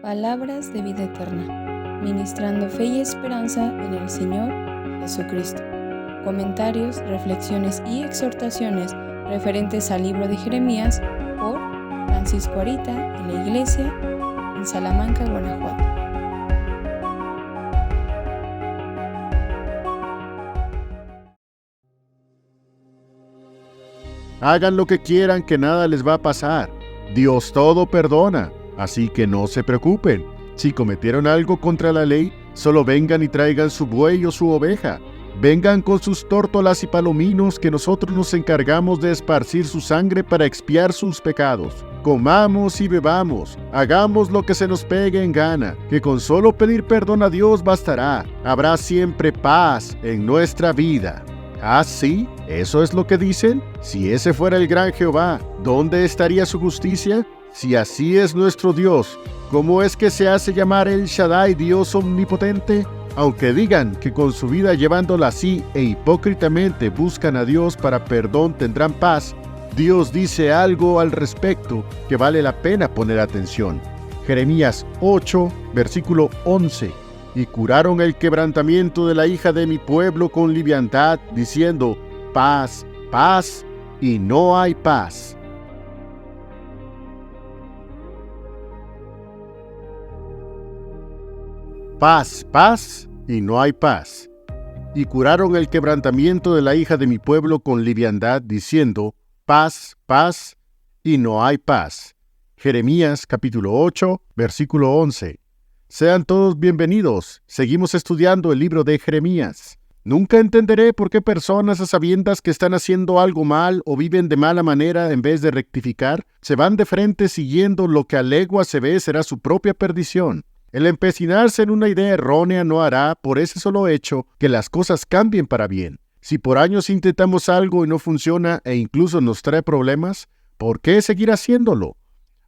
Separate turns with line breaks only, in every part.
Palabras de vida eterna, ministrando fe y esperanza en el Señor Jesucristo. Comentarios, reflexiones y exhortaciones referentes al libro de Jeremías por Francisco Arita en la iglesia en Salamanca, Guanajuato.
Hagan lo que quieran, que nada les va a pasar. Dios todo perdona, así que no se preocupen. Si cometieron algo contra la ley, solo vengan y traigan su buey o su oveja. Vengan con sus tórtolas y palominos, que nosotros nos encargamos de esparcir su sangre para expiar sus pecados. Comamos y bebamos, hagamos lo que se nos pegue en gana, que con solo pedir perdón a Dios bastará. Habrá siempre paz en nuestra vida. ¿Ah, sí? ¿Eso es lo que dicen? Si ese fuera el gran Jehová, ¿dónde estaría su justicia? Si así es nuestro Dios, ¿cómo es que se hace llamar El Shaddai, Dios omnipotente? Aunque digan que con su vida llevándola así e hipócritamente buscan a Dios para perdón tendrán paz, Dios dice algo al respecto que vale la pena poner atención. Jeremías 8, versículo 11. Y curaron el quebrantamiento de la hija de mi pueblo con liviandad, diciendo, paz, paz, y no hay paz. Paz, paz, y no hay paz. Y curaron el quebrantamiento de la hija de mi pueblo con liviandad, diciendo, paz, paz, y no hay paz. Jeremías capítulo 8, versículo 11. Sean todos bienvenidos. Seguimos estudiando el libro de Jeremías. Nunca entenderé por qué personas a sabiendas que están haciendo algo mal o viven de mala manera en vez de rectificar, se van de frente siguiendo lo que a legua se ve será su propia perdición. El empecinarse en una idea errónea no hará, por ese solo hecho, que las cosas cambien para bien. Si por años intentamos algo y no funciona e incluso nos trae problemas, ¿por qué seguir haciéndolo?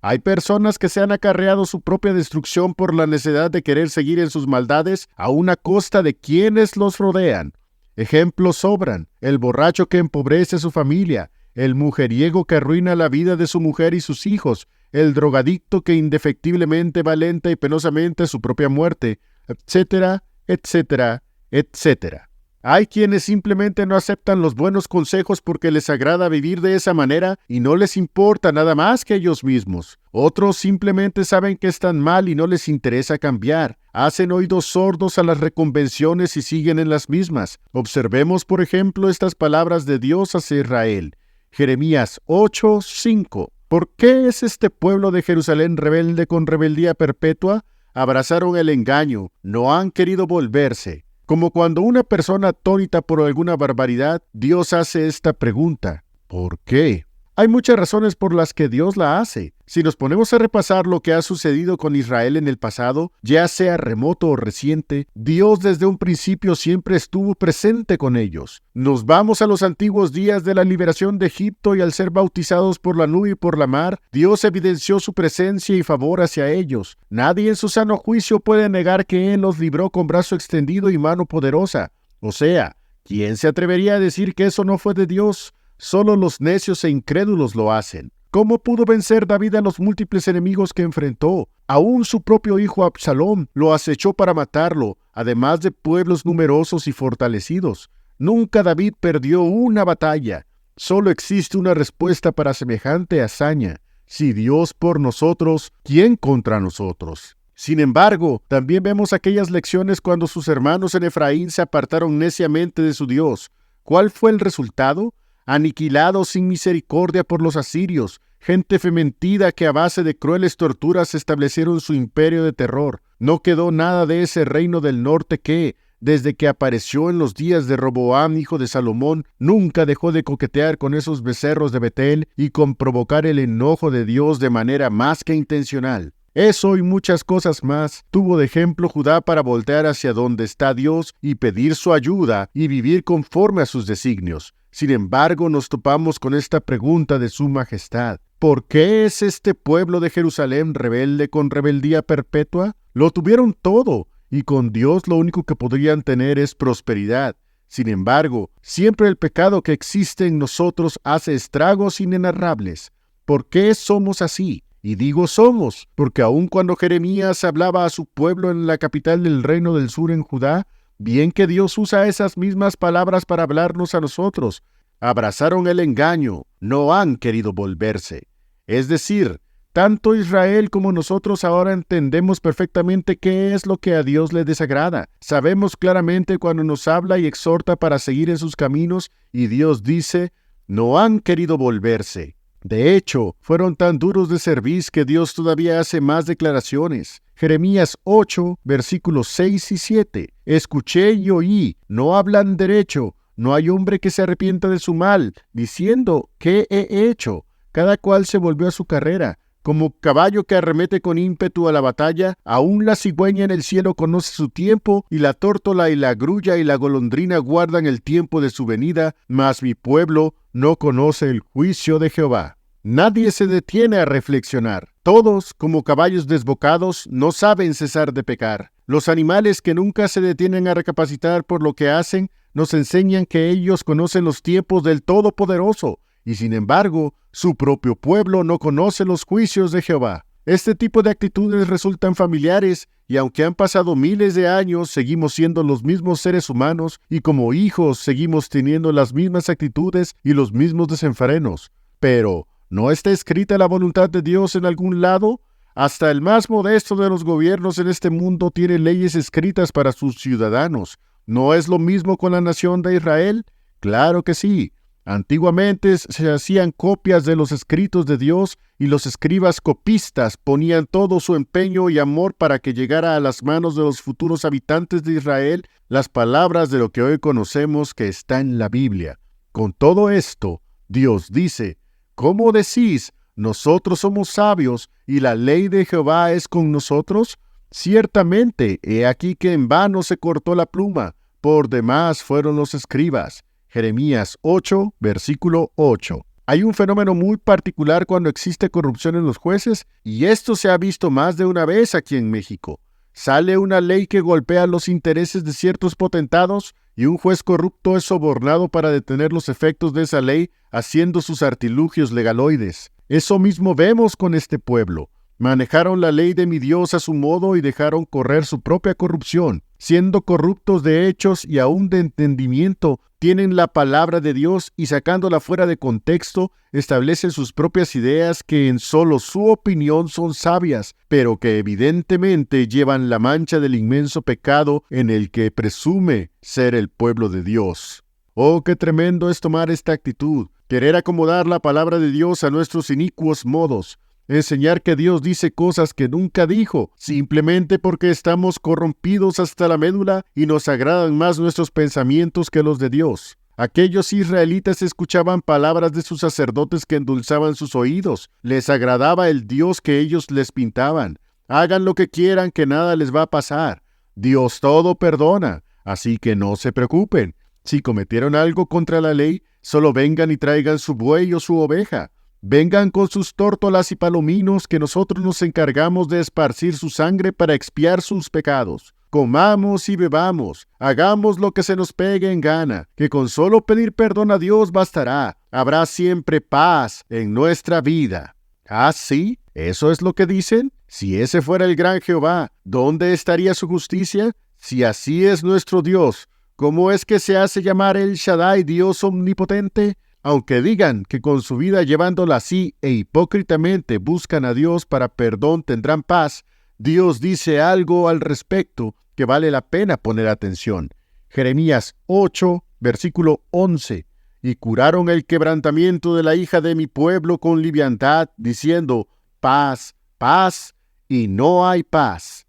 Hay personas que se han acarreado su propia destrucción por la necesidad de querer seguir en sus maldades a una costa de quienes los rodean. Ejemplos sobran: el borracho que empobrece a su familia, el mujeriego que arruina la vida de su mujer y sus hijos, el drogadicto que indefectiblemente va lenta y penosamente a su propia muerte, etcétera, etcétera, etcétera. Hay quienes simplemente no aceptan los buenos consejos porque les agrada vivir de esa manera y no les importa nada más que ellos mismos. Otros simplemente saben que están mal y no les interesa cambiar. Hacen oídos sordos a las reconvenciones y siguen en las mismas. Observemos, por ejemplo, estas palabras de Dios hacia Israel. Jeremías 8:5. ¿Por qué es este pueblo de Jerusalén rebelde con rebeldía perpetua? Abrazaron el engaño, no han querido volverse. Como cuando una persona atónita por alguna barbaridad, Dios hace esta pregunta: ¿por qué? Hay muchas razones por las que Dios la hace. Si nos ponemos a repasar lo que ha sucedido con Israel en el pasado, ya sea remoto o reciente, Dios desde un principio siempre estuvo presente con ellos. Nos vamos a los antiguos días de la liberación de Egipto y al ser bautizados por la nube y por la mar, Dios evidenció su presencia y favor hacia ellos. Nadie en su sano juicio puede negar que Él los libró con brazo extendido y mano poderosa. O sea, ¿quién se atrevería a decir que eso no fue de Dios? Solo los necios e incrédulos lo hacen. ¿Cómo pudo vencer David a los múltiples enemigos que enfrentó? Aún su propio hijo Absalom lo acechó para matarlo, además de pueblos numerosos y fortalecidos. Nunca David perdió una batalla. Solo existe una respuesta para semejante hazaña: si Dios por nosotros, ¿quién contra nosotros? Sin embargo, también vemos aquellas lecciones cuando sus hermanos en Efraín se apartaron neciamente de su Dios. ¿Cuál fue el resultado? Aniquilados sin misericordia por los asirios, gente fementida que a base de crueles torturas establecieron su imperio de terror. No quedó nada de ese reino del norte que, desde que apareció en los días de Roboam, hijo de Salomón, nunca dejó de coquetear con esos becerros de Betel y con provocar el enojo de Dios de manera más que intencional. Eso y muchas cosas más tuvo de ejemplo Judá para voltear hacia donde está Dios y pedir su ayuda y vivir conforme a sus designios. Sin embargo, nos topamos con esta pregunta de su majestad: ¿por qué es este pueblo de Jerusalén rebelde con rebeldía perpetua? Lo tuvieron todo, y con Dios lo único que podrían tener es prosperidad. Sin embargo, siempre el pecado que existe en nosotros hace estragos inenarrables. ¿Por qué somos así? Y digo somos, porque aun cuando Jeremías hablaba a su pueblo en la capital del reino del sur en Judá, bien que Dios usa esas mismas palabras para hablarnos a nosotros. Abrazaron el engaño, no han querido volverse. Es decir, tanto Israel como nosotros ahora entendemos perfectamente qué es lo que a Dios le desagrada. Sabemos claramente cuando nos habla y exhorta para seguir en sus caminos, y Dios dice, no han querido volverse. De hecho, fueron tan duros de cerviz que Dios todavía hace más declaraciones. Jeremías 8, versículos 6 y 7. Escuché y oí, no hablan derecho, no hay hombre que se arrepienta de su mal, diciendo, ¿qué he hecho? Cada cual se volvió a su carrera. Como caballo que arremete con ímpetu a la batalla, aún la cigüeña en el cielo conoce su tiempo, y la tórtola y la grulla y la golondrina guardan el tiempo de su venida, mas mi pueblo no conoce el juicio de Jehová. Nadie se detiene a reflexionar. Todos, como caballos desbocados, no saben cesar de pecar. Los animales que nunca se detienen a recapacitar por lo que hacen, nos enseñan que ellos conocen los tiempos del Todopoderoso, y sin embargo, su propio pueblo no conoce los juicios de Jehová. Este tipo de actitudes resultan familiares, y aunque han pasado miles de años, seguimos siendo los mismos seres humanos, y como hijos seguimos teniendo las mismas actitudes y los mismos desenfrenos. Pero, ¿no está escrita la voluntad de Dios en algún lado? Hasta el más modesto de los gobiernos en este mundo tiene leyes escritas para sus ciudadanos. ¿No es lo mismo con la nación de Israel? Claro que sí. Antiguamente se hacían copias de los escritos de Dios y los escribas copistas ponían todo su empeño y amor para que llegara a las manos de los futuros habitantes de Israel las palabras de lo que hoy conocemos que está en la Biblia. Con todo esto, Dios dice, ¿cómo decís, nosotros somos sabios y la ley de Jehová es con nosotros? Ciertamente, he aquí que en vano se cortó la pluma, por demás fueron los escribas. Jeremías 8, versículo 8. Hay un fenómeno muy particular cuando existe corrupción en los jueces, y esto se ha visto más de una vez aquí en México. Sale una ley que golpea los intereses de ciertos potentados, y un juez corrupto es sobornado para detener los efectos de esa ley, haciendo sus artilugios legaloides. Eso mismo vemos con este pueblo. Manejaron la ley de mi Dios a su modo y dejaron correr su propia corrupción. Siendo corruptos de hechos y aún de entendimiento, tienen la palabra de Dios y sacándola fuera de contexto, establecen sus propias ideas que en solo su opinión son sabias, pero que evidentemente llevan la mancha del inmenso pecado en el que presume ser el pueblo de Dios. Oh, qué tremendo es tomar esta actitud, querer acomodar la palabra de Dios a nuestros inicuos modos. Enseñar que Dios dice cosas que nunca dijo, simplemente porque estamos corrompidos hasta la médula y nos agradan más nuestros pensamientos que los de Dios. Aquellos israelitas escuchaban palabras de sus sacerdotes que endulzaban sus oídos. Les agradaba el Dios que ellos les pintaban. Hagan lo que quieran, que nada les va a pasar. Dios todo perdona, así que no se preocupen. Si cometieron algo contra la ley, solo vengan y traigan su buey o su oveja. Vengan con sus tórtolas y palominos, que nosotros nos encargamos de esparcir su sangre para expiar sus pecados. Comamos y bebamos, hagamos lo que se nos pegue en gana, que con solo pedir perdón a Dios bastará. Habrá siempre paz en nuestra vida. ¿Ah, sí? ¿Eso es lo que dicen? Si ese fuera el gran Jehová, ¿dónde estaría su justicia? Si así es nuestro Dios, ¿cómo es que se hace llamar el Shaddai, Dios omnipotente? Aunque digan que con su vida llevándola así e hipócritamente buscan a Dios para perdón tendrán paz, Dios dice algo al respecto que vale la pena poner atención. Jeremías 8, versículo 11. Y curaron el quebrantamiento de la hija de mi pueblo con liviandad, diciendo, paz, paz, y no hay paz.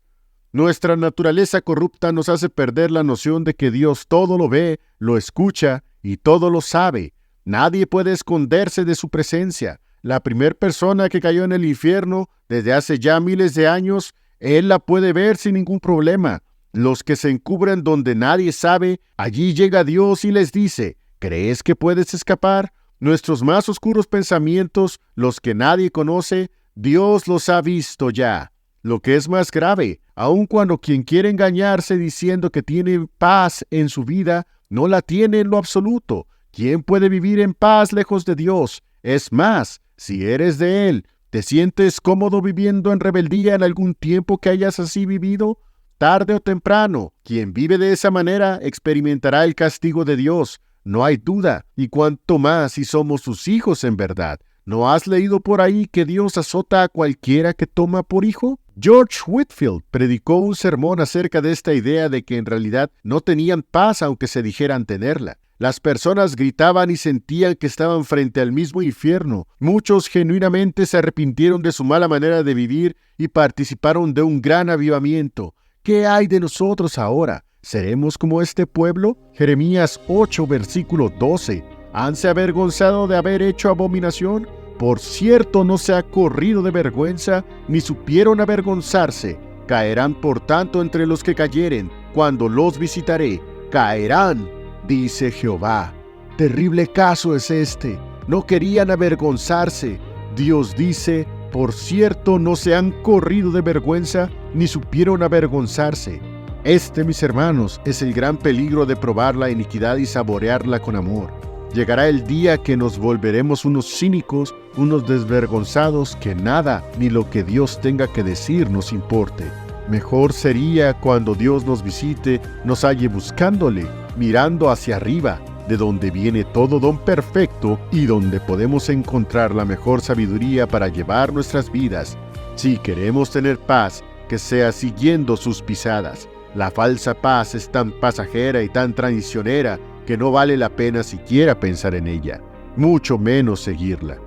Nuestra naturaleza corrupta nos hace perder la noción de que Dios todo lo ve, lo escucha y todo lo sabe. Nadie puede esconderse de su presencia. La primera persona que cayó en el infierno desde hace ya miles de años, Él la puede ver sin ningún problema. Los que se encubren donde nadie sabe, allí llega Dios y les dice, ¿crees que puedes escapar? Nuestros más oscuros pensamientos, los que nadie conoce, Dios los ha visto ya. Lo que es más grave, aun cuando quien quiere engañarse diciendo que tiene paz en su vida, no la tiene en lo absoluto. ¿Quién puede vivir en paz lejos de Dios? Es más, si eres de Él, ¿Te sientes cómodo viviendo en rebeldía en algún tiempo que hayas así vivido? Tarde o temprano, quien vive de esa manera experimentará el castigo de Dios, no hay duda, y cuanto más si somos sus hijos en verdad. ¿No has leído por ahí que Dios azota a cualquiera que toma por hijo? George Whitefield predicó un sermón acerca de esta idea de que en realidad no tenían paz aunque se dijeran tenerla. Las personas gritaban y sentían que estaban frente al mismo infierno. Muchos genuinamente se arrepintieron de su mala manera de vivir y participaron de un gran avivamiento. ¿Qué hay de nosotros ahora? ¿Seremos como este pueblo? Jeremías 8, versículo 12. ¿Hanse avergonzado de haber hecho abominación? Por cierto, no se ha corrido de vergüenza, ni supieron avergonzarse. Caerán por tanto entre los que cayeren, cuando los visitaré. Caerán, dice Jehová. Terrible caso es este. No querían avergonzarse. Dios dice, por cierto, no se han corrido de vergüenza, ni supieron avergonzarse. Este, mis hermanos, es el gran peligro de probar la iniquidad y saborearla con amor. Llegará el día que nos volveremos unos cínicos, unos desvergonzados, que nada ni lo que Dios tenga que decir nos importe. Mejor sería cuando Dios nos visite, nos halle buscándole, mirando hacia arriba, de donde viene todo don perfecto y donde podemos encontrar la mejor sabiduría para llevar nuestras vidas. Si queremos tener paz, que sea siguiendo sus pisadas. La falsa paz es tan pasajera y tan traicionera que no vale la pena siquiera pensar en ella, mucho menos seguirla.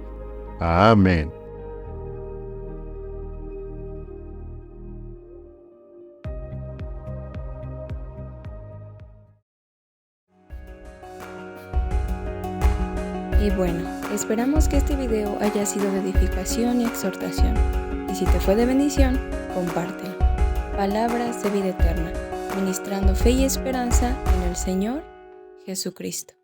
Amén.
Y bueno, esperamos que este video haya sido de edificación y exhortación. Y si te fue de bendición, compártelo. Palabras de vida eterna, ministrando fe y esperanza en el Señor Jesucristo.